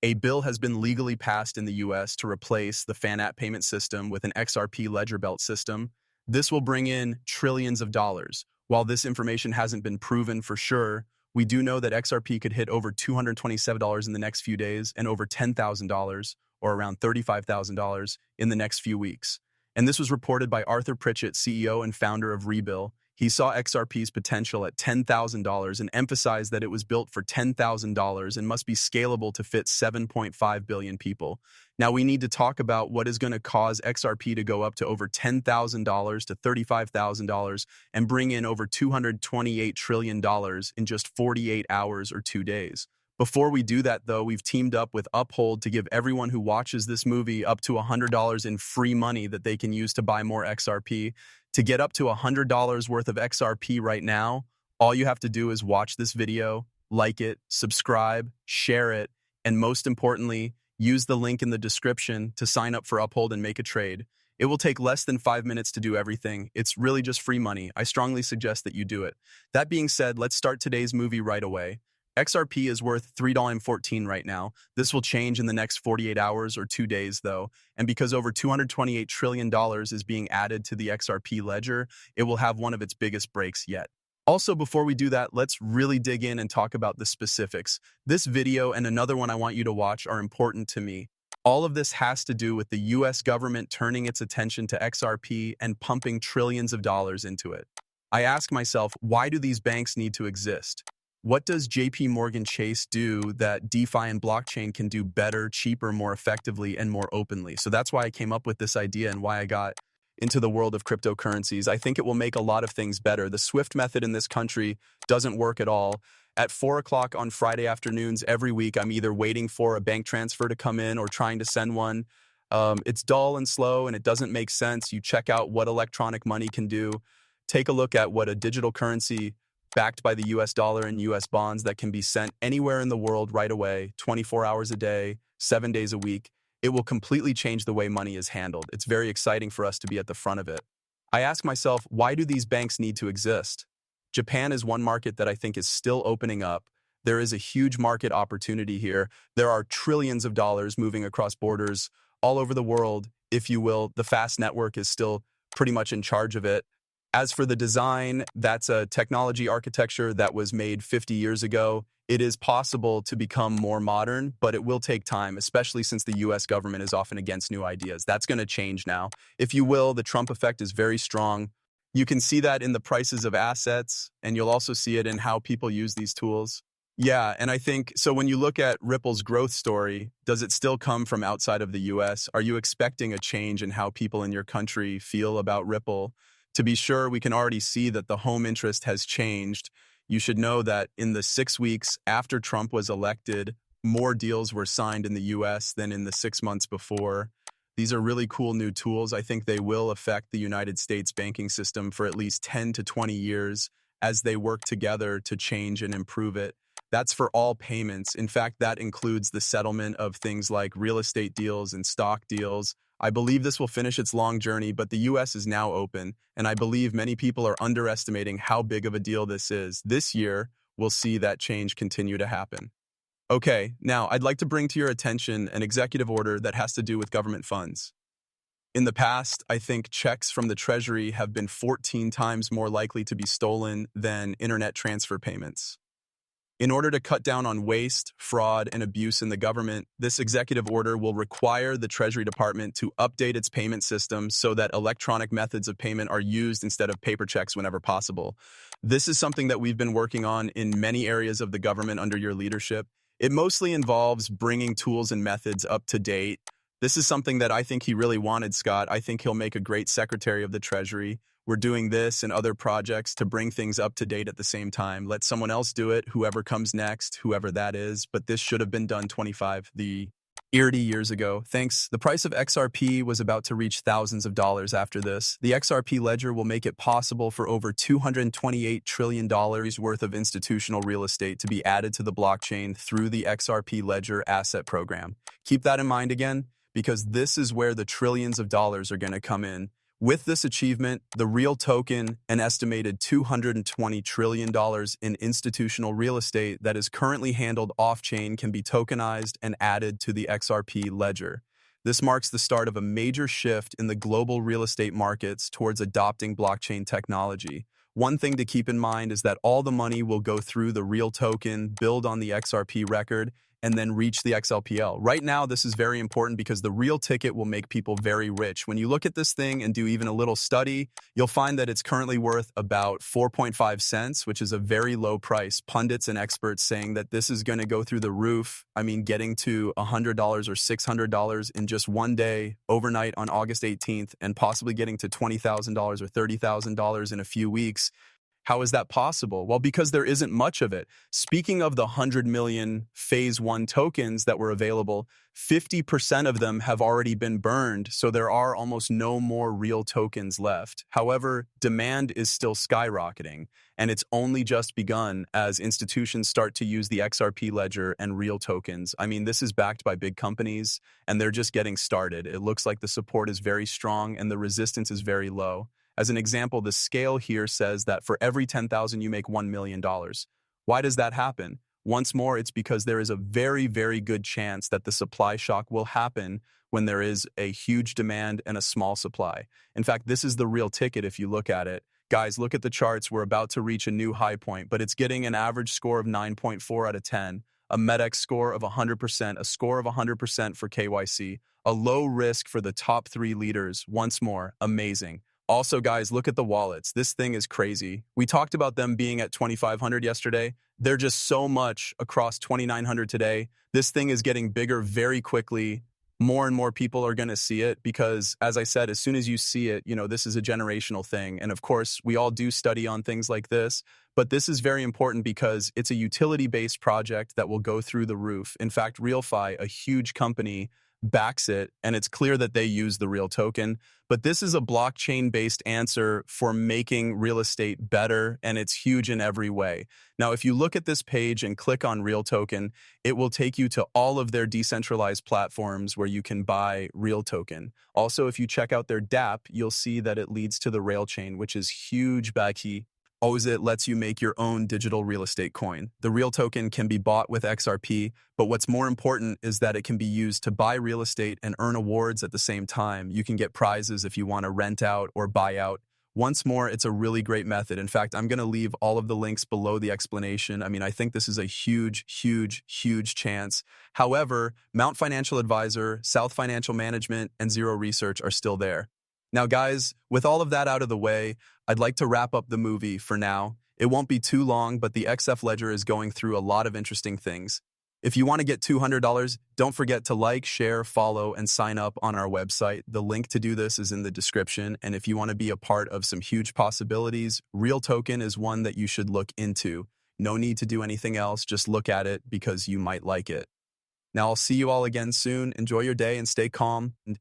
A bill has been legally passed in the US to replace the FANAT payment system with an XRP ledger belt system. This will bring in trillions of dollars. While this information hasn't been proven for sure, we do know that XRP could hit over $227 in the next few days and over $10,000 or around $35,000 in the next few weeks. And this was reported by Arthur Pritchett, CEO and founder of Rebill. He saw XRP's potential at $10,000 and emphasized that it was built for $10,000 and must be scalable to fit 7.5 billion people. Now we need to talk about what is going to cause XRP to go up to over $10,000 to $35,000 and bring in over $228 trillion in just 48 hours or 2 days. Before we do that, though, we've teamed up with Uphold to give everyone who watches this movie up to $100 in free money that they can use to buy more XRP. To get up to $100 worth of XRP right now, all you have to do is watch this video, like it, subscribe, share it, and most importantly, use the link in the description to sign up for Uphold and make a trade. It will take less than 5 minutes to do everything. It's really just free money. I strongly suggest that you do it. That being said, let's start today's movie right away. XRP is worth $3.14 right now. This will change in the next 48 hours or 2 days, though. And because over $228 trillion is being added to the XRP ledger, it will have one of its biggest breaks yet. Also, before we do that, let's really dig in and talk about the specifics. This video and another one I want you to watch are important to me. All of this has to do with the US government turning its attention to XRP and pumping trillions of dollars into it. I ask myself, why do these banks need to exist? What does JP Morgan Chase do that DeFi and blockchain can do better, cheaper, more effectively, and more openly? So that's why I came up with this idea and why I got into the world of cryptocurrencies. I think it will make a lot of things better. The SWIFT method in this country doesn't work at all. At 4 o'clock on Friday afternoons every week, I'm either waiting for a bank transfer to come in or trying to send one. It's dull and slow and it doesn't make sense. You check out what electronic money can do. Take a look at what a digital currency backed by the US dollar and US bonds that can be sent anywhere in the world right away, 24 hours a day, 7 days a week. It will completely change the way money is handled. It's very exciting for us to be at the front of it. I ask myself, why do these banks need to exist? Japan is one market that I think is still opening up. There is a huge market opportunity here. There are trillions of dollars moving across borders all over the world, if you will. The fast network is still pretty much in charge of it. As for the design, that's a technology architecture that was made 50 years ago. It is possible to become more modern, but it will take time, especially since the US government is often against new ideas. That's going to change now. If you will, the Trump effect is very strong. You can see that in the prices of assets, and you'll also see it in how people use these tools. Yeah, and I think, so when you look at Ripple's growth story, does it still come from outside of the US? Are you expecting a change in how people in your country feel about Ripple? To be sure, we can already see that the home interest has changed. You should know that in the 6 weeks after Trump was elected, more deals were signed in the US than in the 6 months before. These are really cool new tools. I think they will affect the United States banking system for at least 10 to 20 years as they work together to change and improve it. That's for all payments. In fact, that includes the settlement of things like real estate deals and stock deals. I believe this will finish its long journey, but the US is now open, and I believe many people are underestimating how big of a deal this is. This year, we'll see that change continue to happen. Okay, now I'd like to bring to your attention an executive order that has to do with government funds. In the past, I think checks from the Treasury have been 14 times more likely to be stolen than internet transfer payments. In order to cut down on waste, fraud, and abuse in the government, this executive order will require the Treasury Department to update its payment system so that electronic methods of payment are used instead of paper checks whenever possible. This is something that we've been working on in many areas of the government under your leadership. It mostly involves bringing tools and methods up to date. This is something that I think he really wanted, Scott. I think he'll make a great Secretary of the Treasury. We're doing this and other projects to bring things up to date at the same time. Let someone else do it, whoever comes next, whoever that is. But this should have been done 30 years ago. Thanks. The price of XRP was about to reach thousands of dollars after this. The XRP ledger will make it possible for over $228 trillion worth of institutional real estate to be added to the blockchain through the XRP ledger asset program. Keep that in mind again, because this is where the trillions of dollars are going to come in. With this achievement, the real token, an estimated $220 trillion in institutional real estate that is currently handled off-chain, can be tokenized and added to the XRP ledger. This marks the start of a major shift in the global real estate markets towards adopting blockchain technology. One thing to keep in mind is that all the money will go through the real token, build on the XRP record, and then reach the XLPL. Right now, this is very important because the real ticket will make people very rich. When you look at this thing and do even a little study, you'll find that it's currently worth about 4.5 cents, which is a very low price. Pundits and experts saying that this is going to go through the roof. I mean, getting to $100 or $600 in just one day, overnight on August 18th, and possibly getting to $20,000 or $30,000 in a few weeks. How is that possible? Well, because there isn't much of it. Speaking of the 100 million Phase 1 tokens that were available, 50% of them have already been burned, so there are almost no more real tokens left. However, demand is still skyrocketing, and it's only just begun as institutions start to use the XRP ledger and real tokens. I mean, this is backed by big companies, and they're just getting started. It looks like the support is very strong and the resistance is very low. As an example, the scale here says that for every 10,000, you make $1 million. Why does that happen? Once more, it's because there is a very, very good chance that the supply shock will happen when there is a huge demand and a small supply. In fact, this is the real ticket if you look at it. Guys, look at the charts. We're about to reach a new high point, but it's getting an average score of 9.4 out of 10, a MEDX score of 100%, a score of 100% for KYC, a low risk for the top 3 leaders. Once more, amazing. Also, guys, look at the wallets. This thing is crazy. We talked about them being at 2,500 yesterday. They're just so much across 2,900 today. This thing is getting bigger very quickly. More and more people are going to see it because, as I said, as soon as you see it, this is a generational thing. And of course, we all do study on things like this, but this is very important because it's a utility-based project that will go through the roof. In fact, RealFi, a huge company, backs it, and it's clear that they use the real token. But this is a blockchain-based answer for making real estate better, and it's huge in every way. Now, if you look at this page and click on real token, it will take you to all of their decentralized platforms where you can buy real token. Also, if you check out their DApp, you'll see that it leads to the rail chain, which is huge back here. Always it lets you make your own digital real estate coin. The real token can be bought with XRP, but what's more important is that it can be used to buy real estate and earn awards at the same time. You can get prizes if you want to rent out or buy out. Once more, it's a really great method. In fact, I'm going to leave all of the links below the explanation. I mean, I think this is a huge, huge, huge chance. However, Mount Financial Advisor, South Financial Management, and Zero Research are still there. Now, guys, with all of that out of the way, I'd like to wrap up the movie for now. It won't be too long, but the XF Ledger is going through a lot of interesting things. If you want to get $200, don't forget to like, share, follow, and sign up on our website. The link to do this is in the description. And if you want to be a part of some huge possibilities, Real Token is one that you should look into. No need to do anything else. Just look at it because you might like it. Now, I'll see you all again soon. Enjoy your day and stay calm. And